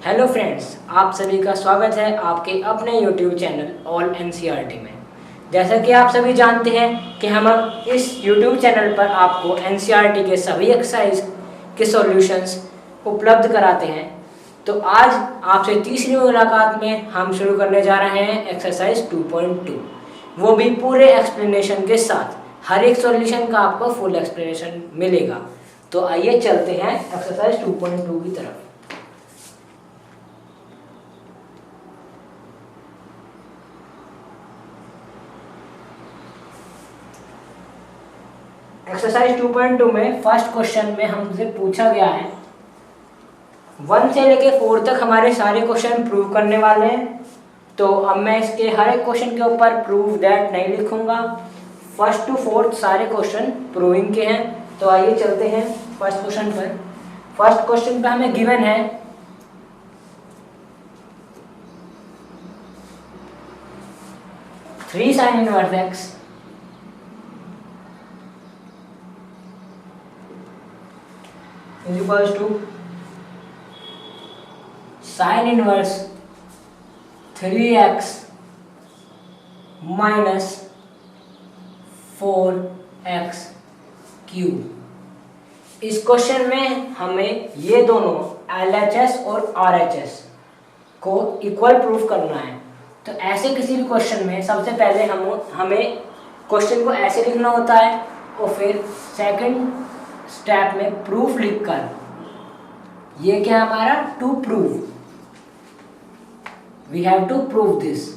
Hello friends, आप सभी का स्वागत है आपके अपने यूट्यूब चैनल ऑल एनसीईआरटी में। जैसा कि आप सभी जानते हैं कि हम इस यूट्यूब चैनल पर आपको एनसीईआरटी के सभी एक्सरसाइज के सॉल्यूशंस उपलब्ध कराते हैं। तो आज आपसे तीसरी मुलाकात में हम शुरू करने जा रहे हैं एक्सरसाइज 2.2, वो भी पूरे एक्सप्लेनेशन के साथ। हर एक सॉल्यूशन का आपको फुल एक्सप्लेनेशन मिलेगा। तो आइए चलते हैं एक्सरसाइज 2.2 की तरफ। एक्सरसाइज 2.2 में फर्स्ट क्वेश्चन में हमसे पूछा गया है 1 से लेके 4 तक हमारे सारे क्वेश्चन प्रूव करने वाले हैं। तो अब मैं इसके हर एक क्वेश्चन के ऊपर प्रूव दैट नहीं लिखूंगा। फर्स्ट टू फोर्थ सारे क्वेश्चन प्रूविंग के हैं। तो आइए चलते हैं फर्स्ट क्वेश्चन पर। फर्स्ट क्वेश्चन पे हमें गिवन है three sine inverse x is equals to sin inverse 3x minus 4x cube. इस क्वेश्चन में हमें ये दोनों LHS और RHS को इक्वल प्रूफ करना है। तो ऐसे किसी भी क्वेश्चन में सबसे पहले हमें क्वेश्चन को ऐसे लिखना होता है और फिर सेकंड स्टेप में प्रूफ लिखकर, ये क्या हमारा to prove, we have to prove this.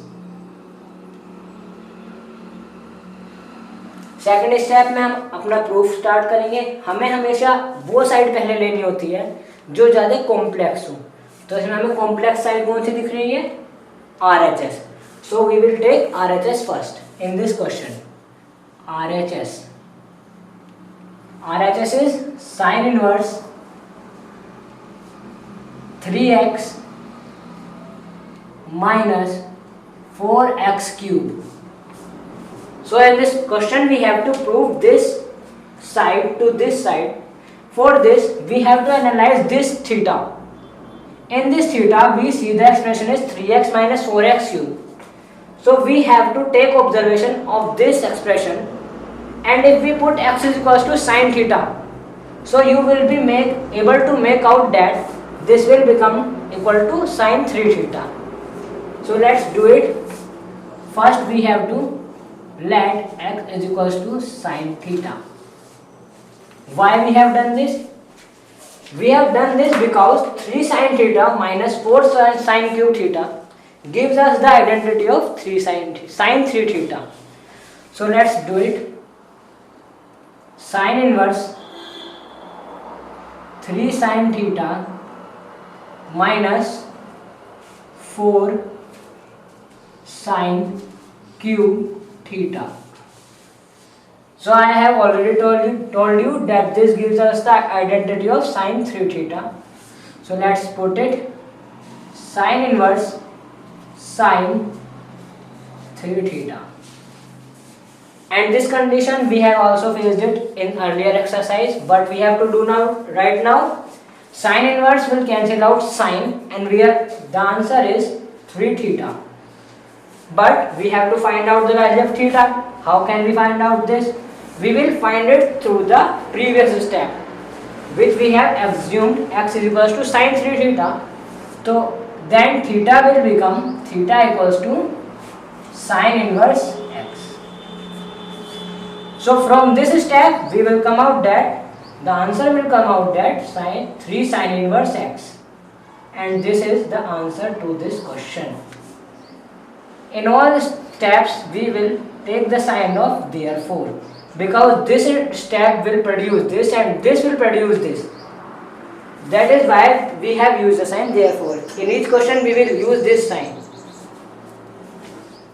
Second step में हम अपना प्रूफ स्टार्ट करेंगे। हमें हमेशा वो साइड पहले लेनी होती है जो ज़्यादा कॉम्प्लेक्स हो। तो इसमें हमें कॉम्प्लेक्स साइड कौन सी दिख रही है? RHS। So we will take RHS first in this question. RHS is sin inverse 3x minus 4x cube. So in this question we have to prove this side to this side. For this we have to analyze this theta. In this theta we see the expression is 3x minus 4x cube. So we have to take observation of this expression. And if we put x is equals to sin theta, so you will be able to make out that this will become equal to sin 3 theta. So let's do it. First we have to let x is equals to sin theta. Why we have done this? We have done this because 3 sin theta minus 4 sin cube theta gives us the identity of 3 sin 3 theta. So let's do it. Sin inverse 3 sin theta minus 4 sin cube theta. So I have already told you that this gives us the identity of sin 3 theta. So let's put it. Sin inverse sin 3 theta. And this condition we have also faced it in earlier exercise, but we have to do right now. Sin inverse will cancel out sin and the answer is 3 theta. But we have to find out the value of theta. How can we find out this? We will find it through the previous step, which we have assumed x is equals to sin 3 theta. So then theta will become theta equals to sin inverse. So from this step we will come out that the answer will come out that 3 sin inverse x, and this is the answer to this question. In all steps we will take the sign of therefore, because this step will produce this and this will produce this. That is why we have used the sign therefore. In each question we will use this sign.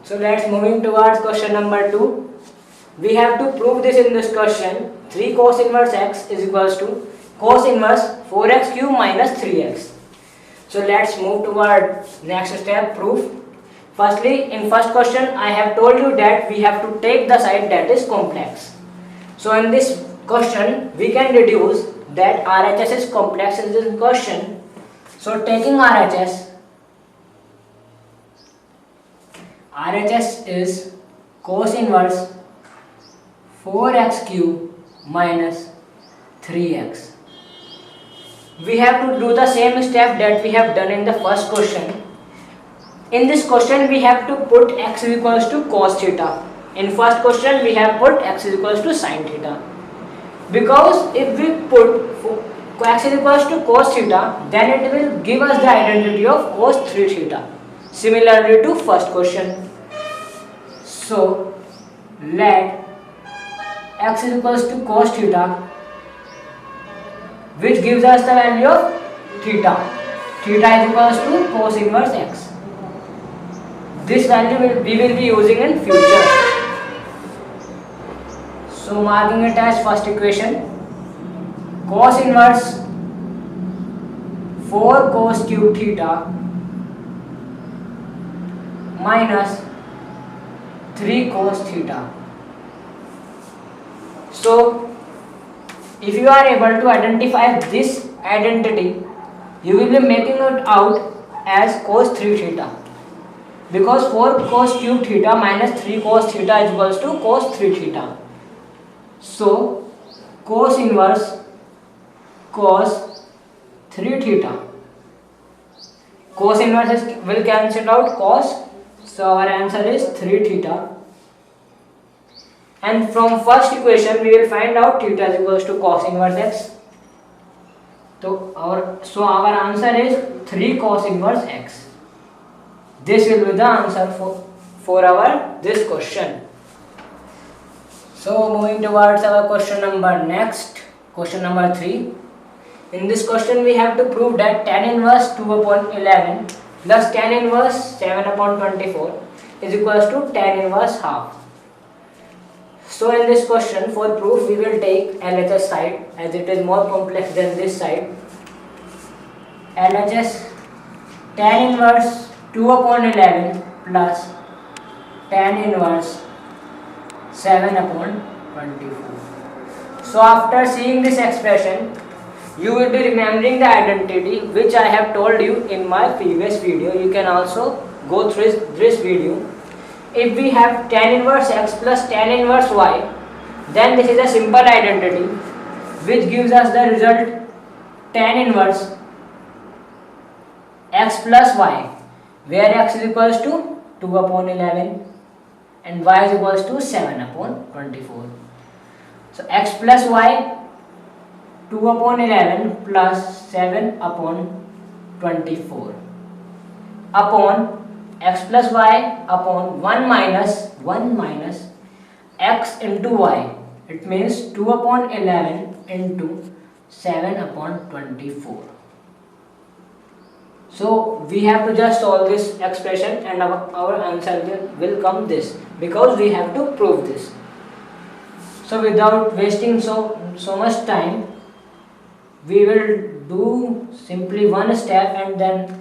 So let's moving towards question number 2. We have to prove this in this question. 3 cos inverse x is equals to cos inverse 4x cube minus 3x. So let's move toward next step, proof. Firstly, in first question I have told you that we have to take the side that is complex. So in this question we can deduce that RHS is complex in this question. So taking RHS is cos inverse 4x cube minus 3x. We have to do the same step that we have done in the first question. In this question we have to put x is equals to cos theta. In first question we have put x is equals to sin theta. Because if we put x is equals to cos theta, then it will give us the identity of cos 3 theta. Similarly to first question. So let x is equals to cos theta, which gives us the value of theta. Theta is equals to cos inverse x. This value we will be using in future. So marking it as first equation, cos inverse 4 cos cube theta minus 3 cos theta. So if you are able to identify this identity, you will be making it out as cos 3 theta, because 4 cos cube theta minus 3 cos theta is equals to cos 3 theta. So cos inverse cos 3 theta, cos inverse will cancel out cos, so our answer is 3 theta. And from first equation we will find out theta is equals to cos inverse x. So our answer is 3 cos inverse x. This will be the answer for our this question. So moving towards our question number next, question number 3. In this question we have to prove that tan inverse 2 upon 11 plus tan inverse 7 upon 24 is equals to tan inverse half. So in this question, for proof we will take LHS side, as it is more complex than this side. LHS tan inverse 2 upon 11 plus tan inverse 7 upon 24. So after seeing this expression, you will be remembering the identity which I have told you in my previous video. You can also go through this video. If we have tan inverse x plus tan inverse y, then this is a simple identity which gives us the result tan inverse x plus y, where x is equals to 2 upon 11 and y is equals to 7 upon 24. So x plus y 2 upon 11 plus 7 upon 24 upon x plus y upon 1 minus x into y. It means 2 upon 11 into 7 upon 24. So we have to just solve this expression and our answer will come this, because we have to prove this. So without wasting so much time, we will do simply one step and then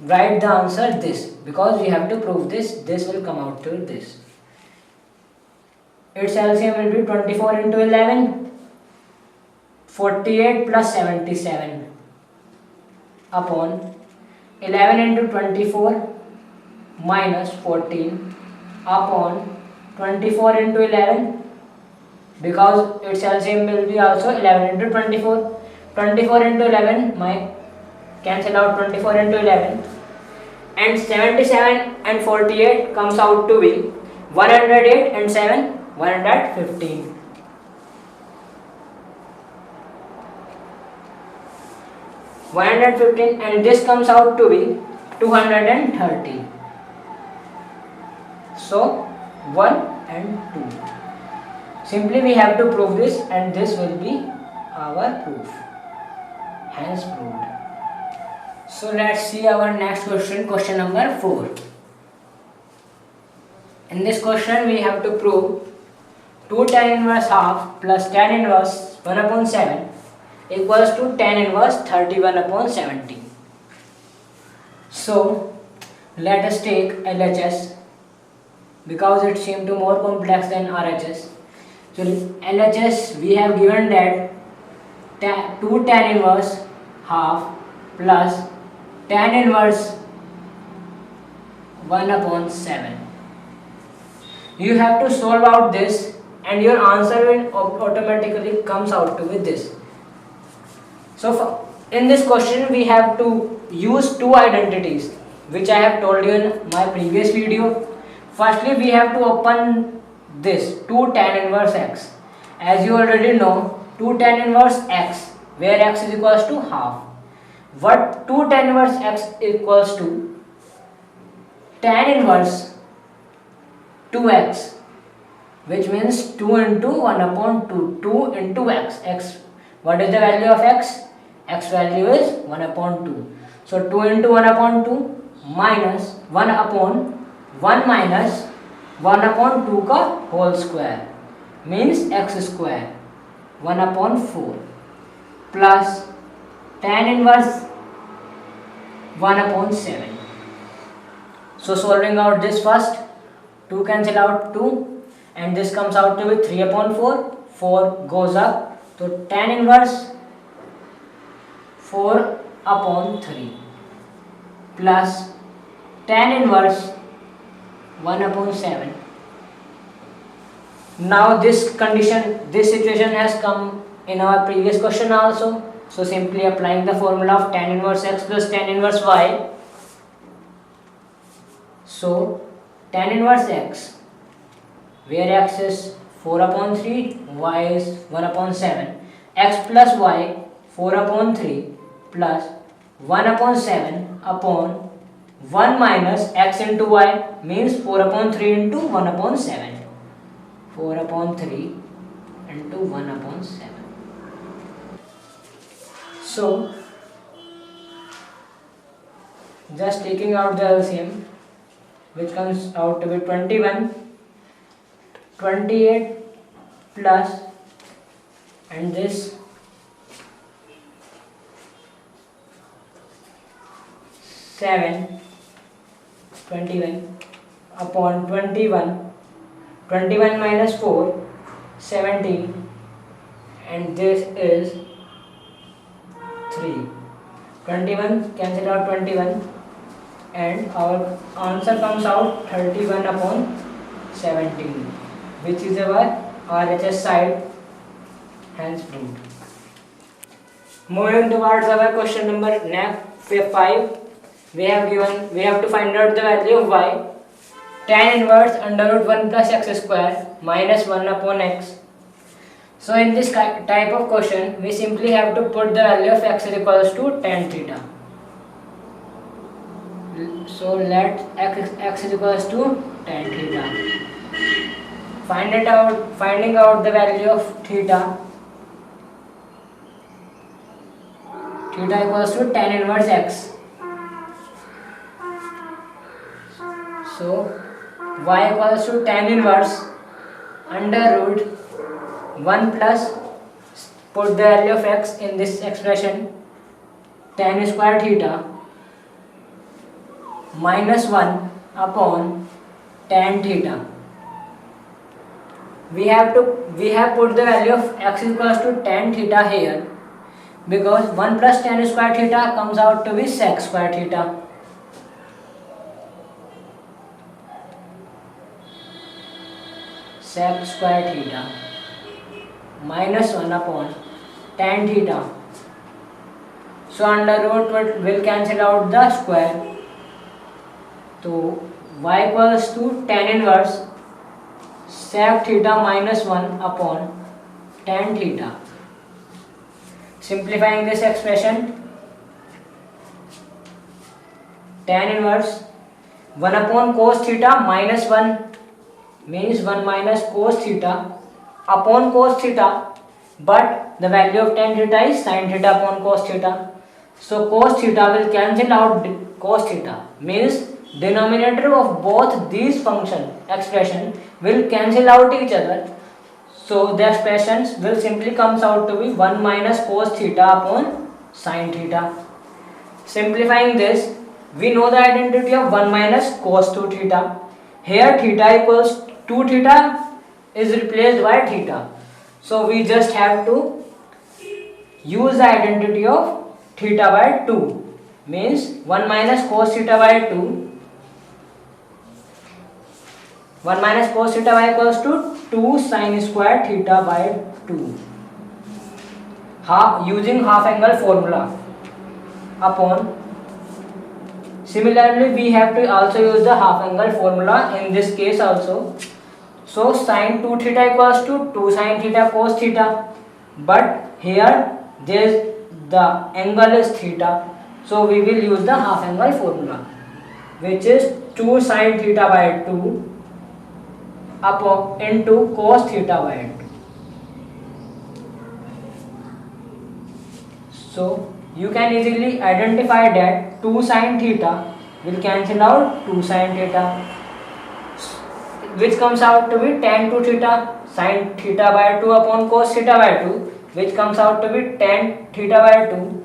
write the answer this, because we have to prove this. This will come out to this. Its LCM will be 24 into 11, 48 plus 77 upon 11 into 24 minus 14 upon 24 into 11, because its LCM will be also 11 into 24. 24 into 11 might cancel out 24 into 11, and 77 and 48 comes out to be 108 and 7 115. 115, and this comes out to be 230. So 1 and 2. Simply we have to prove this, and this will be our proof. Hence proved. So let's see our next question, question number 4. In this question we have to prove 2 tan inverse half plus tan inverse 1 upon 7 equals to tan inverse 31 upon 70. So let us take LHS, because it seemed to more complex than RHS. So LHS we have given that 2 tan inverse half plus tan inverse 1 upon 7. You have to solve out this and your answer will automatically comes out to be this. So in this question we have to use two identities which I have told you in my previous video. Firstly we have to open this 2 tan inverse x. As you already know, 2 tan inverse x where x is equals to half. What 2 tan inverse x equals to? Tan inverse 2x, which means 2 into 1 upon 2, 2 into x. What is the value of x? X value is 1 upon 2. So 2 into 1 upon 2 minus 1 upon 1 minus 1 upon 2 का whole square means x square 1 upon 4 plus tan inverse 1 upon 7. So solving out this first, 2 cancel out 2 and this comes out to be 3 upon 4, 4 goes up, so tan inverse 4 upon 3 plus tan inverse 1 upon 7. Now this situation has come in our previous question also. So simply applying the formula of tan inverse x plus tan inverse y. So tan inverse x, where x is 4 upon 3, y is 1 upon 7, x plus y 4 upon 3 plus 1 upon 7 upon 1 minus x into y means 4 upon 3 into 1 upon 7. 4 upon 3 into 1 upon 7. So, just taking out the LCM, which comes out to be 21, 28 plus, and this 7, 21 upon 21, 21 minus 4, 17, and this is 3. 21 cancel out 21 and our answer comes out 31 upon 17, which is our RHS side, hence proved. Moving towards our question number 5, we have to find out the value of y. Tan inverse under root 1 plus x square minus 1 upon x. So in this type of question, we simply have to put the value of x is equals to tan theta. So let x is equals to tan theta. Finding out the value of theta. Theta equals to tan inverse x. So y equals to tan inverse under root 1 plus, put the value of x in this expression, tan square theta minus 1 upon tan theta. We have put the value of x equals to tan theta here because 1 plus tan square theta comes out to be sec square theta. Sec square theta minus 1 upon tan theta. So under root will cancel out the square. So y equals to tan inverse sec theta minus 1 upon tan theta. Simplifying this expression, tan inverse 1 upon cos theta minus 1 means 1 minus cos theta upon cos theta, but the value of tan theta is sin theta upon cos theta. So cos theta will cancel out cos theta, means denominator of both these function expression will cancel out each other. So the expressions will simply comes out to be 1 minus cos theta upon sin theta. Simplifying this, we know the identity of 1 minus cos 2 theta. Here theta equals 2 theta is replaced by theta. So we just have to use the identity of theta by 2 means 1 minus cos theta by 2. 1 minus cos theta by equals to 2 sin square theta by 2. Using half angle formula upon. Similarly, we have to also use the half angle formula in this case also. So sin 2 theta equals to 2 sin theta cos theta, but here the angle is theta, so we will use the half angle formula, which is 2 sin theta by 2 upon into cos theta by 2. So you can easily identify that 2 sin theta will cancel out 2 sin theta, which comes out to be tan 2 theta, sin theta by 2 upon cos theta by 2, which comes out to be tan theta by 2,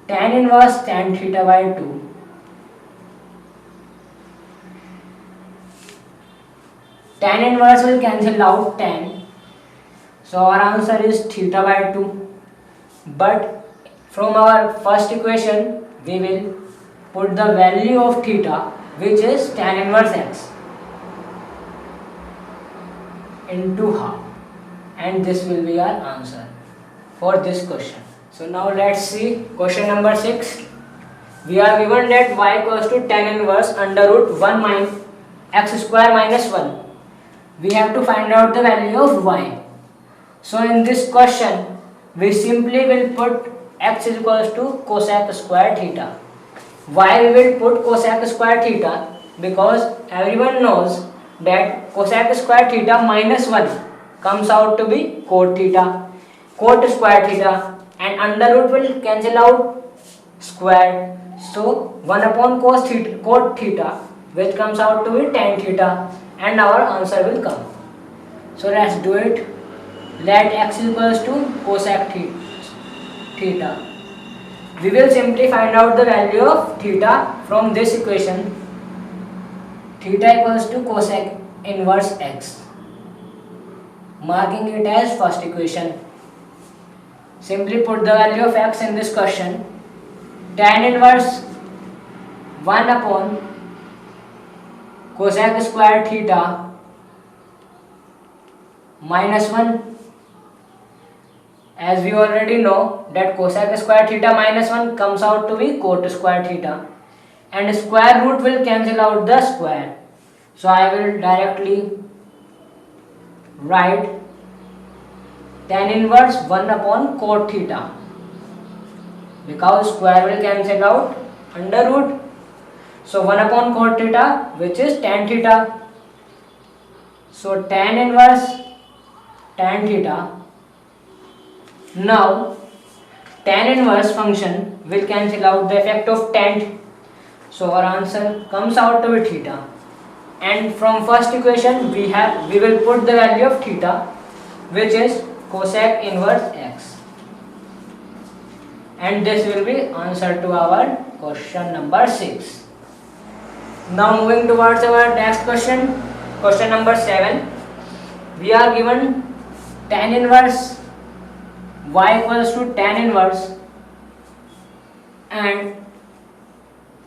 tan inverse tan theta by 2. Tan inverse will cancel out tan, so our answer is theta by 2. But from our first equation we will put the value of theta, which is tan inverse x, into half, and this will be our answer for this question. So now let's see question number 6. We are given that y equals to tan inverse under root 1 minus x square minus 1. We have to find out the value of y. So in this question we simply will put x is equals to cosec square theta. Why we will put cosec square theta? Because everyone knows that cosec square theta minus 1 comes out to be cot theta, cot square theta, and under root will cancel out square. So 1 upon cot theta, which comes out to be tan theta, and our answer will come. So let's do it. Let x equals to cosec theta. We will simply find out the value of theta from this equation. Theta equals to cosec inverse x, marking it as first equation. Simply put the value of x in this question. Tan inverse 1 upon cosec square theta minus 1. As we already know that cosec square theta minus 1 comes out to be cot square theta, and square root will cancel out the square. So I will directly write tan inverse 1 upon cot theta, because square will cancel out under root. So 1 upon cot theta, which is tan theta. So tan inverse tan theta. Now tan inverse function will cancel out the effect of tan, so our answer comes out to be theta. And from first equation we will put the value of theta, which is cosec inverse x, and this will be answer to our question number 6. Now moving towards our next question, question number 7. We are given tan inverse y equals to tan inverse and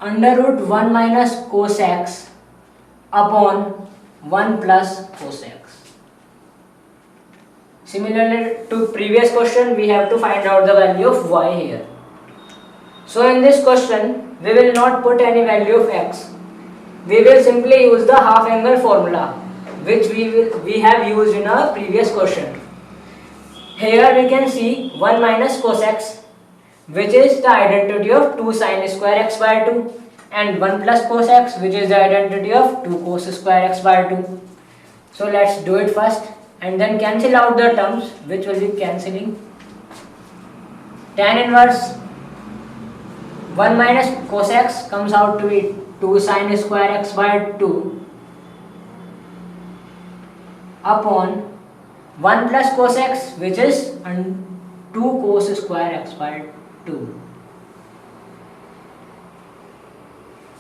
under root 1 minus cos x upon 1 plus cos x. Similarly to previous question, we have to find out the value of y here. So in this question we will not put any value of x. We will simply use the half angle formula, which we have used in our previous question. Here we can see 1 minus cos x, which is the identity of 2 sin square x by 2, and 1 plus cos x, which is the identity of 2 cos square x by 2. So let's do it first and then cancel out the terms, which will be cancelling. Tan inverse 1 minus cos x comes out to be 2 sin square x by 2 upon 1 plus cos x, which is 2 cos square x by 2.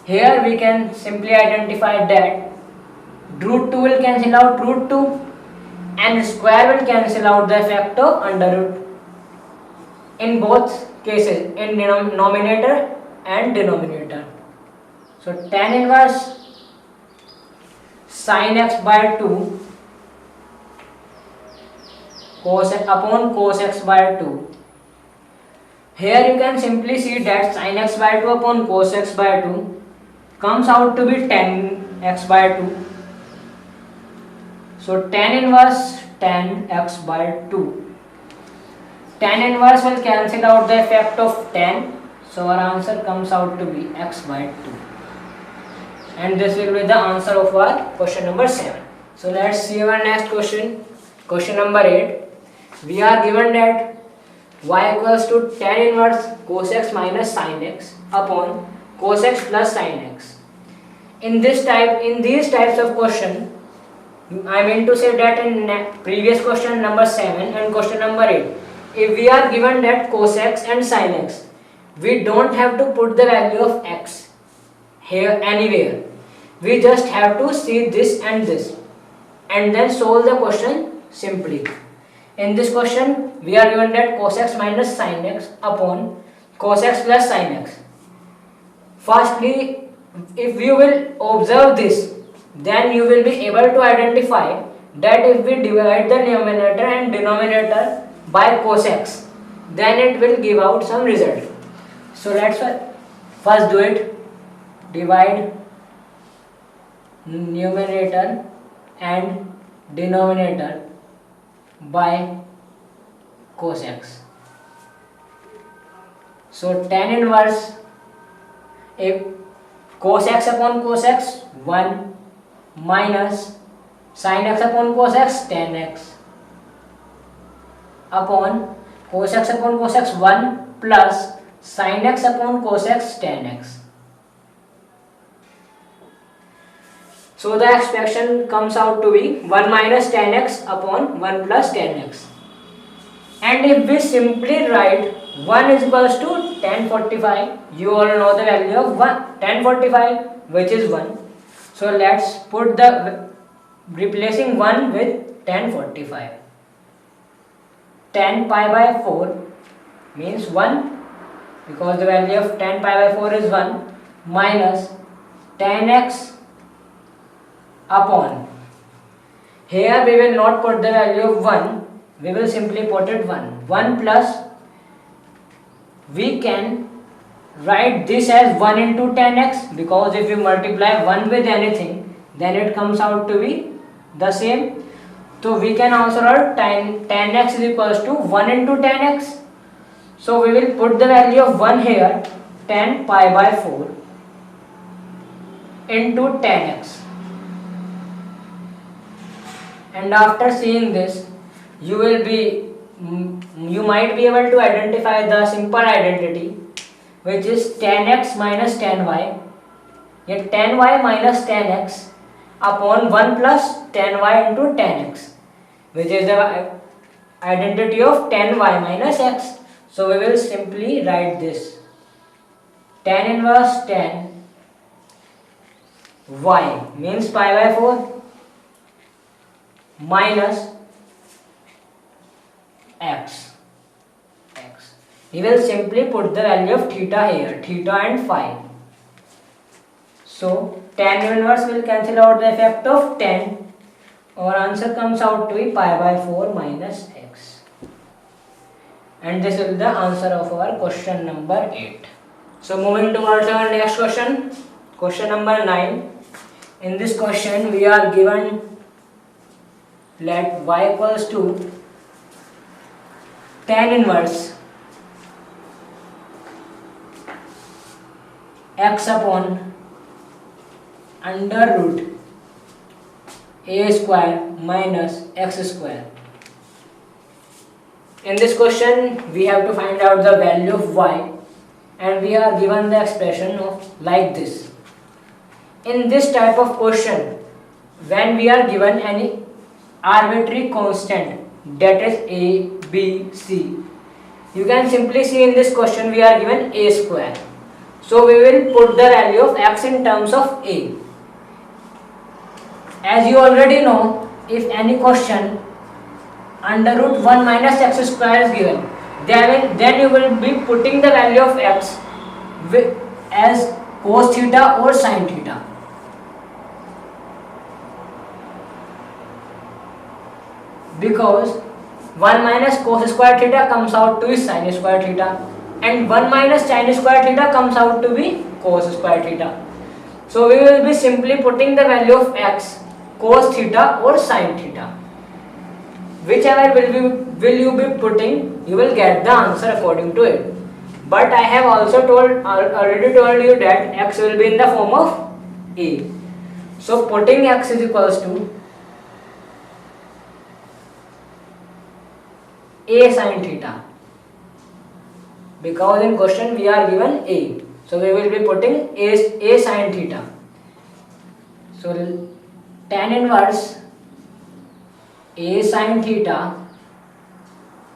Here we can simply identify that root 2 will cancel out root 2 and square will cancel out the effect of under root. in both cases, in numerator and denominator. So tan inverse sin x by 2 upon cos x by 2. Here you can simply see that sin x by 2 upon cos x by 2 comes out to be tan x by 2. So tan inverse tan x by 2. Tan inverse will cancel out the effect of tan. So our answer comes out to be x by 2. And this will be the answer of our question number 7. So let's see our next question. Question number 8. We are given that y equals to tan inverse cos x minus sin x upon cos x plus sin x. In these types of question, I mean to say that in previous question number 7 and question number 8, if we are given that cos x and sin x, we don't have to put the value of x here anywhere. We just have to see this and this and then solve the question simply. In this question, we are given that cos x minus sin x upon cos x plus sin x. Firstly, if you will observe this, then you will be able to identify that if we divide the numerator and denominator by cos x, then it will give out some result. So let's first do it. Divide numerator and denominator by cos x. So tan inverse, if cos x upon cos x 1 minus sin x upon cos x tan x upon cos x upon cos x 1 plus sin x upon cos x tan x. So the expression comes out to be 1 minus tan x upon 1 plus tan x. And if we simply write 1 is equals to tan 45, you all know the value of tan 45, which is 1. So let's put the replacing 1 with tan 45. Tan pi by 4 means 1, because the value of tan pi by 4 is 1, minus tan x upon, here we will not put the value of 1, we will simply put it 1 plus, we can write this as 1 into tan x, because if you multiply 1 with anything, then it comes out to be the same. So we can also write tan x is equals to 1 into tan x. So we will put the value of 1 here, tan pi by 4 into tan x. And after seeing this, you might be able to identify the simple identity, which is tan x minus tan y. Yet tan y minus tan x upon 1 plus tan y into tan x, which is the identity of tan y minus x. So we will simply write this. Tan inverse tan y means pi by 4 minus x. We will simply put the value of theta here, theta and phi. So tan inverse will cancel out the effect of tan. Our answer comes out to be pi by 4 minus x. And this is the answer of our question number 8. So moving towards our next question, question number 9. In this question we are given let y equals to tan inverse x upon under root a square minus x square. In this question we have to find out the value of y, and we are given the expression of like this. In this type of question, when we are given any arbitrary constant, that is a, b, c, you can simply see in this question we are given a square. So we will put the value of x in terms of a. As you already know, if any question under root 1 minus x square is given, then you will be putting the value of x as cos theta or sin theta. Because 1 minus cos square theta comes out to be sin square theta, and 1 minus sin square theta comes out to be cos square theta. So we will be simply putting the value of x, cos theta or sin theta. Whichever will you be putting, you will get the answer according to it. But I have also already told you that x will be in the form of a. So putting x is equals to a sin theta, because in question we are given a, so we will be putting a sin theta. So tan inverse a sin theta,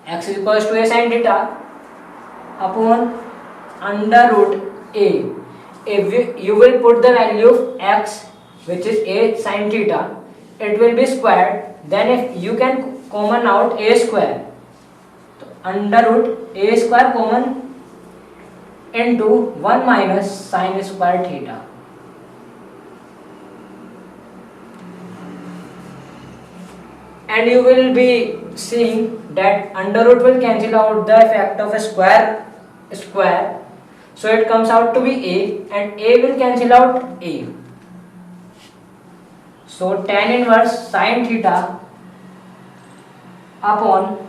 x is equals to a sin theta upon under root a. If you will put the value of x, which is a sin theta, it will be squared. Then if you can common out a square, under root a square common into 1 minus sin square theta. And you will be seeing that under root will cancel out the effect of a square, so it comes out to be a, and a will cancel out a. So tan inverse sin theta upon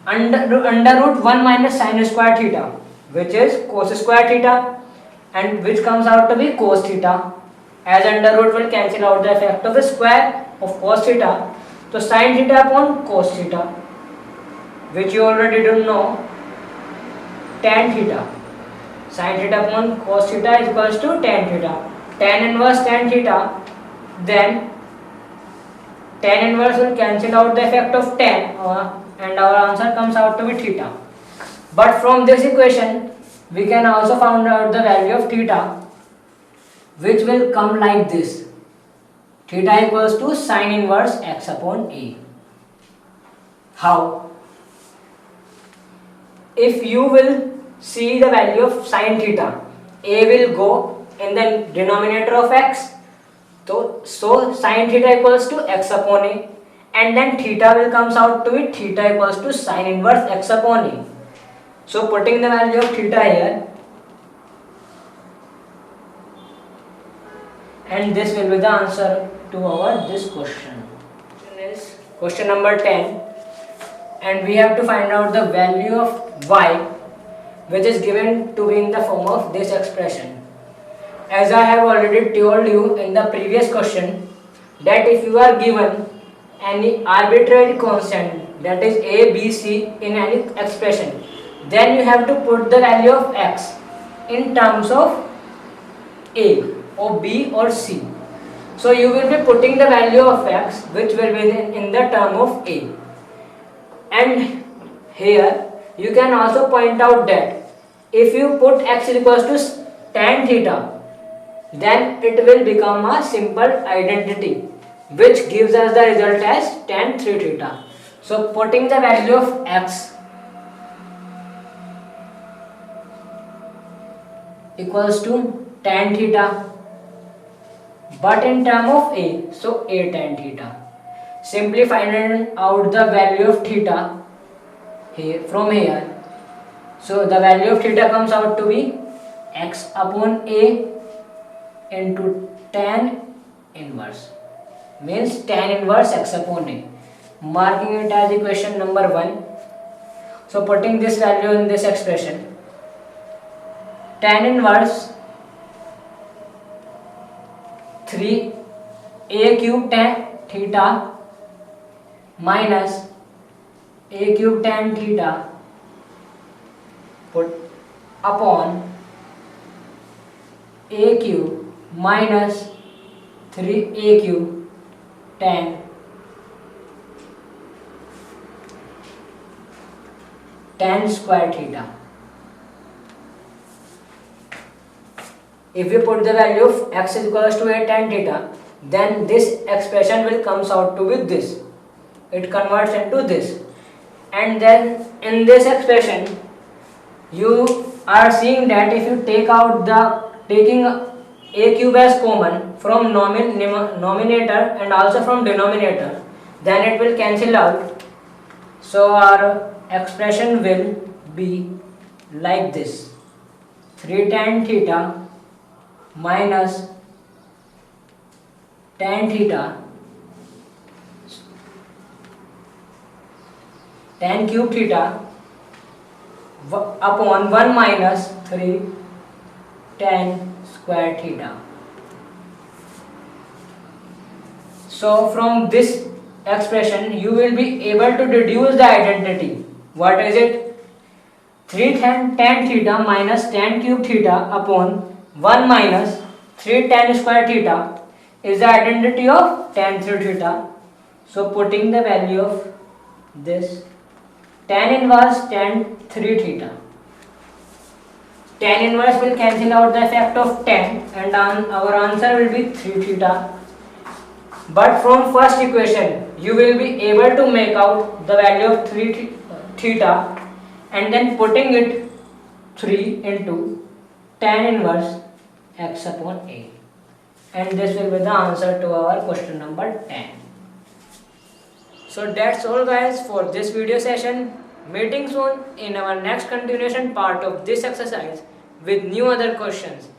under root 1 minus sin square theta, which is cos square theta, and which comes out to be cos theta, as under root will cancel out the effect of a square of cos theta. So sin theta upon cos theta, which you already don't know, tan theta. Sin theta upon cos theta is equals to tan theta. Tan inverse tan theta, then tan inverse will cancel out the effect of tan, and our answer comes out to be theta. But from this equation we can also find out the value of theta, which will come like this: theta equals to sin inverse x upon a. How? If you will see the value of sin theta, a will go in the denominator of x, so sin theta equals to x upon a, and then theta will comes out to be theta equals to sin inverse x upon a. So putting the value of theta here, and this will be the answer to our this question. Is question number 10, and we have to find out the value of y, which is given to be in the form of this expression. As I have already told you in the previous question, that if you are given any arbitrary constant, that is a, b, c, in any expression, then you have to put the value of x in terms of a or b or c. So you will be putting the value of x, which will be in the term of a. And here you can also point out that if you put x equals to tan theta, then it will become a simple identity, which gives us the result as tan 3 theta. So putting the value of x equals to tan theta, but in term of a, so a tan theta. Simply finding out the value of theta here from here. So the value of theta comes out to be x upon a into tan inverse, means tan inverse x upon a, marking it as equation number 1. So putting this value in this expression, tan inverse 3 a cube tan theta minus a cube tan theta put upon a cube minus 3a cube tan square theta. If you put the value of x is equals to a tan theta, then this expression will comes out to be this. It converts into this, and then in this expression you are seeing that if you take out taking a cube as common from nominator and also from denominator, then it will cancel out. So our expression will be like this: 3 tan theta minus tan theta tan cube theta upon 1 minus 3 tan square theta. So from this expression you will be able to deduce the identity. What is it? 3 tan theta minus tan cube theta upon 1 minus 3 tan square theta is the identity of tan 3 theta. So putting the value of this, tan inverse tan 3 theta. Tan inverse will cancel out the effect of tan and our answer will be 3 theta. But from first equation you will be able to make out the value of 3 theta and then putting it 3 into tan inverse x upon a. And this will be the answer to our question number 10. So that's all guys for this video session. Meeting soon in our next continuation part of this exercise with new other questions.